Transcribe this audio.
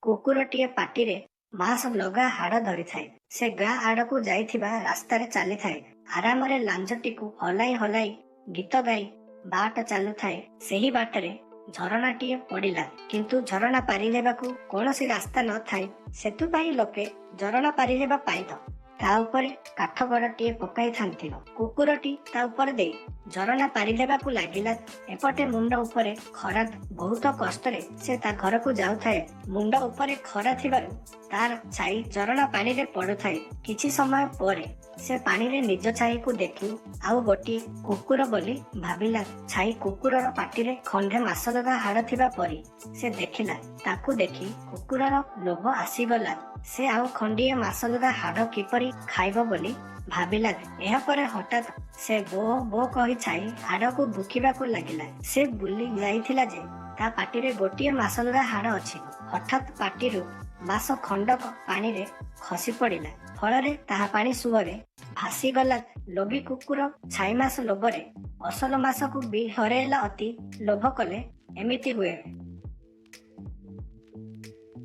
କୁକୁରଟିଏ ପାଟିରେ ମାଂସ ଲଗା ହାଡ଼ ଧରିଥାଏ। ସେ ଗାଁ ଆଡ଼କୁ ଯାଇଥିବା ରାସ୍ତାରେ ଚାଲିଥାଏ। ଆରାମରେ ଲାଞ୍ଜଟିକୁ ହଲାଇ ହଲାଇ ଗୀତ ଗାଇ ବାଟ ଚାଲୁଥାଏ। ସେହି ବାଟରେ ଝରଣାଟିଏ ପଡ଼ିଲା। କିନ୍ତୁ ଝରଣା ପାରିଯିବାକୁ କୌଣସି ରାସ୍ତା ନଥାଏ। ସେଥିପାଇଁ ଲୋକେ ଝରଣା ପାରିଯିବା ପାଇଁ ତା ଉପରେ କାଠ ଗଡ଼ଟିଏ ପକାଇଥାନ୍ତି। କୁକୁରଟି ତା ଉପରେ ଦେଇ ଝରଣା ପାରିଦେବାକୁ ଲାଗିଲା। ଏପଟେ ମୁଣ୍ଡ ଉପରେ ଖରା। ବହୁତ କଷ୍ଟରେ ସେ ତା ଘରକୁ ଯାଉଥାଏ। ମୁଣ୍ଡ ଉପରେ ଖରା ଥିବାରୁ ତାର ଛାଇ ଝରଣା ପାଣିରେ ପଡୁଥାଏ। କିଛି ସମୟ ପରେ ସେ ପାଣିରେ ନିଜ ଛାଇକୁ ଦେଖି ଆଉ ଗୋଟିଏ କୁକୁର ବୋଲି ଭାବିଲା। ଛାଇ କୁକୁରର ପାଟିରେ ଖଣ୍ଡେ ମାଂସଲଗା ହାଡ଼ ଥିବା ପରି ସେ ଦେଖିଲା। ତାକୁ ଦେଖି କୁକୁରର ଲୋଭ ଆସିଗଲା। ସେ ଆଉ ଖଣ୍ଡିଏ ମାଂସଲଗା ହାଡ଼ କିପରି ଖାଇବ ବୋଲି ଭାବିଲା। ଏହାପରେ ହଠାତ୍ ସେ ବୋ ବୋ କହି ଛାଇ ହାଡ଼କୁ ଭୁକିବାକୁ ଲାଗିଲା। ସେ ଭୁଲି ଯାଇଥିଲା ଯେ ତା ପାଟିରେ ଗୋଟିଏ ମାଂସଲଗା ହାଡ଼ ଅଛି। ହଠାତ୍ ପାଟିରୁ ମାଂସ ଖଣ୍ଡକ ପାଣିରେ ଖସି ପଡ଼ିଲା। ଫଳରେ ତାହା ପାଣି ସୁଅରେ ଭାସିଗଲା। ଲୋଭୀ କୁକୁର ଛାଇ ମାଂସ ଲୋଭରେ ଅସଲ ମାଂସକୁ ବି ହରେଇଲା। ଅତି ଲୋଭ କଲେ ଏମିତି ହୁଏ।